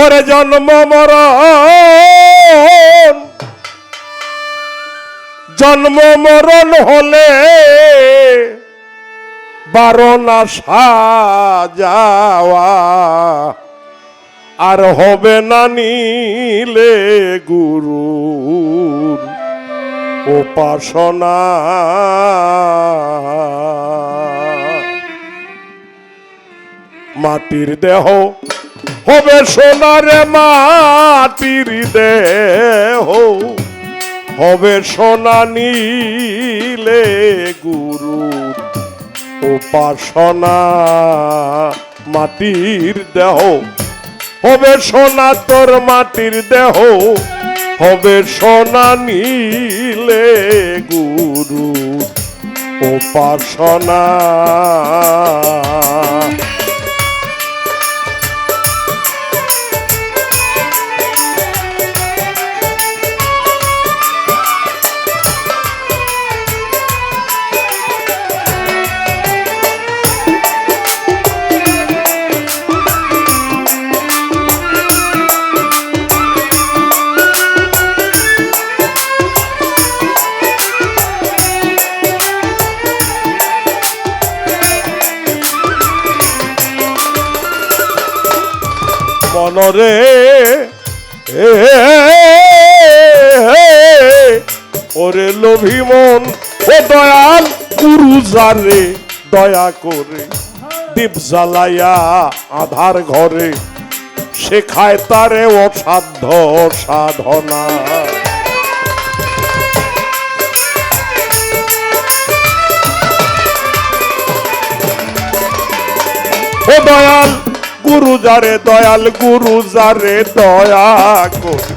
ওরে জন্ম মরণ জন্ম মরণ হলে বারণা সাজাওয়া আর হবে না নিলে গুরুর উপাসনা। মাটির দেহ হবে সোনারে মাটির দেহ হবে সোনা নিলে গুরুর উপাসনা। মাটির দেহ হবে সোনা তোর মাটির দেহ হবে সোনা নিলে গুরুর উপাসনা। মনরে ওরে লোভী মন ও দয়াল গুরু যারে দয়া করে দীপ জ্বালাইয়া আধার ঘরে শেখায় তারে অসাধ্য সাধনা। ও দয়াল গুরু যারে দয়াল গুরু যারে দয়া করে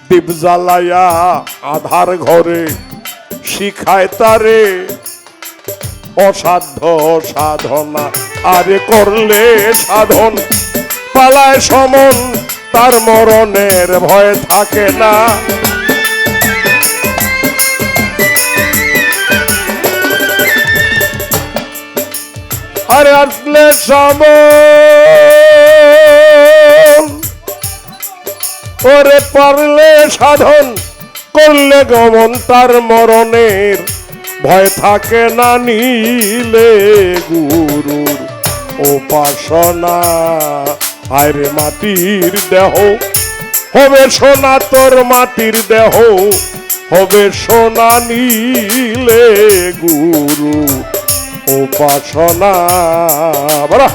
দীপ জ্বালাইয়া আধার ঘরে শিখায় তারে অসাধ্য সাধনা। আরে করলে সাধন পালায় সমন তার মরণের ভয় থাকে না। আরে আসলে সমন ওরে পারলে সাধন করলে গমন তার মরণের ভয় থাকে না নিলে গুরুর উপাসনা। আরে মাটির দেহ হবে সোনা তোর মাটির দেহ হবে সোনা নিলে গুরু উপাসনা। বলা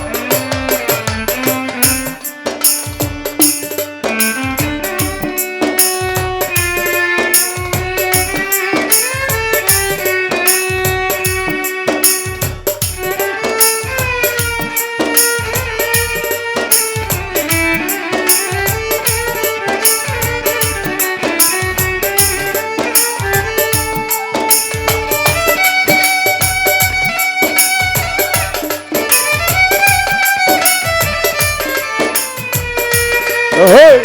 hey!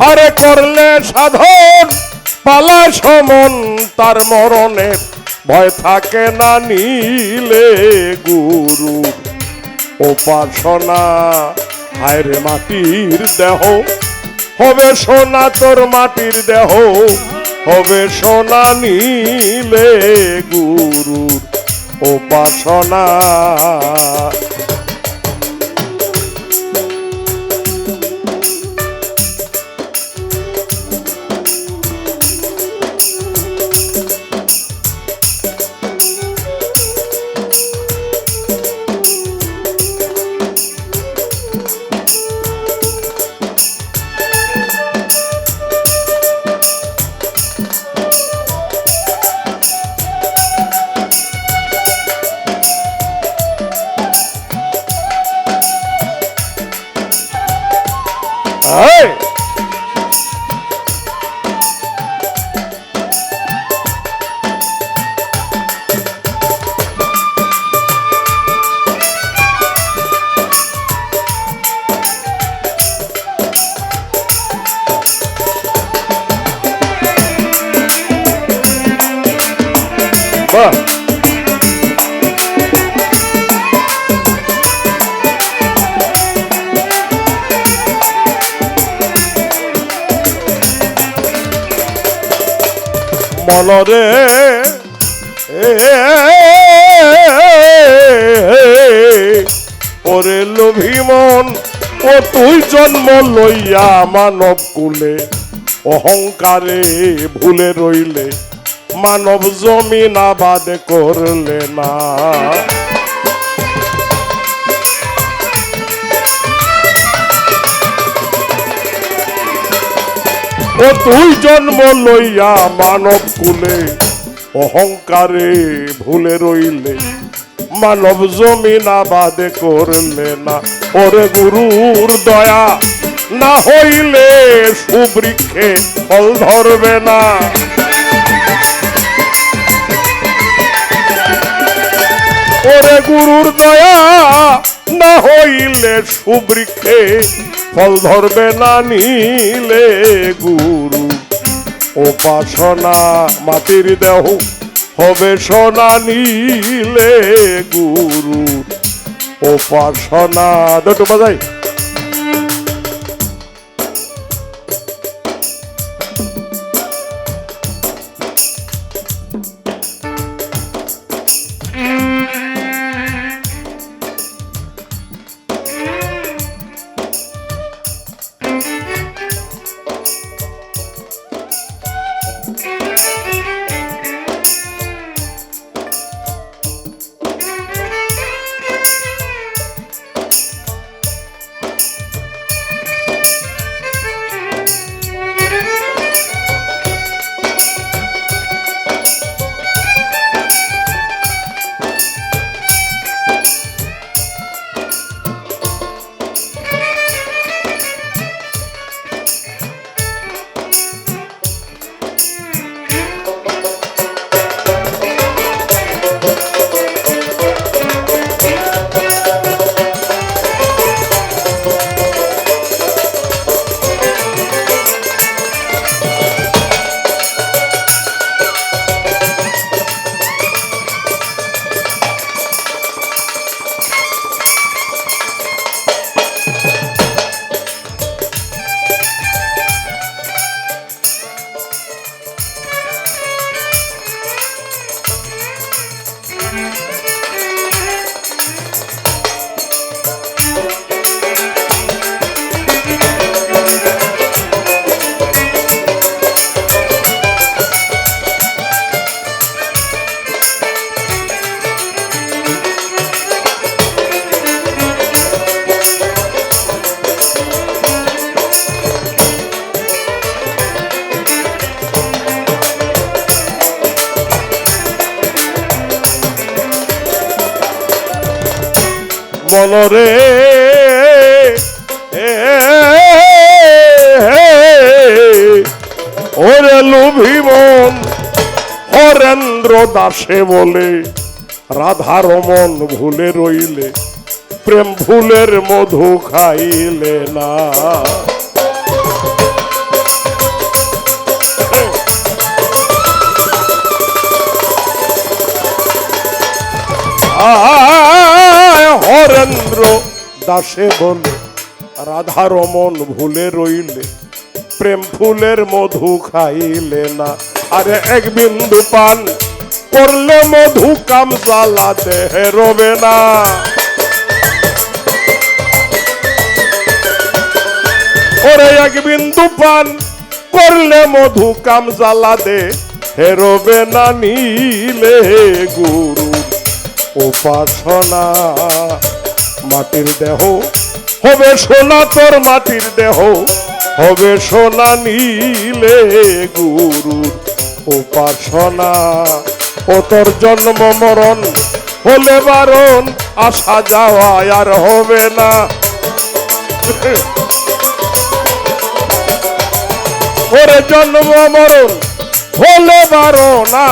আরে করলে সাধন পালা সমন তার মরণের ভয় থাকে না নিলে গুরুর উপাসনা। হায়রে মাটির দেহ হবে সোনা তোর মাটির দেহ হবে সোনা নিলে গুরুর উপাসনা। এই, বাহ, মনরে ওরে লোভী মন, ও তুই জন্ম লইয়া মানব কুলে অহংকারে ভুলে রইলে, মানব জমিন আবাদ করলে না। ও তুই জন্ম লইয়া মানব কুলে অহংকারে ভুলে রইলে, মানব জমিন আবাদ করলে না। ওরে গুরুর দয়া না হইলে সুবৃক্ষে ফল ধরবে না। ওরে গুরুর দয়া না হইলে সুবৃক্ষে ফল ধরবে না, নিলে গুরু উপাসনা মাটির দেহ হবে সোনা, নিলে গুরু উপাসনা। দুটো বাজাই। মনরে ওরে লোভী মন, হরেন্দ্র দাসে বলে রাধার মন ভুলে রইলে, প্রেম ফুলের মধু খাইলে না। হরেন্দ্র দাসে বলে রাধার মন ভুলে রইলে, প্রেম ফুলের মধু খাইলে না। আরে এক বিন্দু পান করলে মধু কাম জ্বালা দেহে রবে না। ওরে এক বিন্দু পান করলে মধু কাম জ্বালা দে হেরবে না, নিলে গুরু উপাসনা। মাটির দেহ হবে সোনা, তোর মাটির দেহ হবে সোনা, নিলে গুরু উপাসনা। ও তোর জন্ম মরণ হলে বারণ, আসা যাওয়া আর হবে না। ওরে জন্ম মরণ হলে বারো না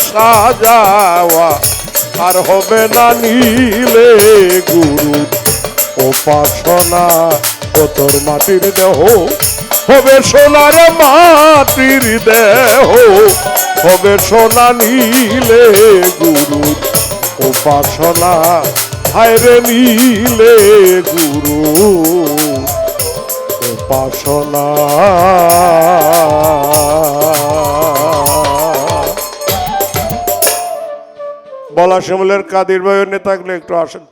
সাজাওয়া আর হবে না নিলে গুরু উপাসনা ও তোর মাটির দেহ হবে সোনার মাটির দেহ হবে সোনা নিলে গুরু উপাসনা হায়রে নিলে গুরু উপাসনা। বলা শিমুলের কাদির ভাই নেতা থাকলে একটু আসেন।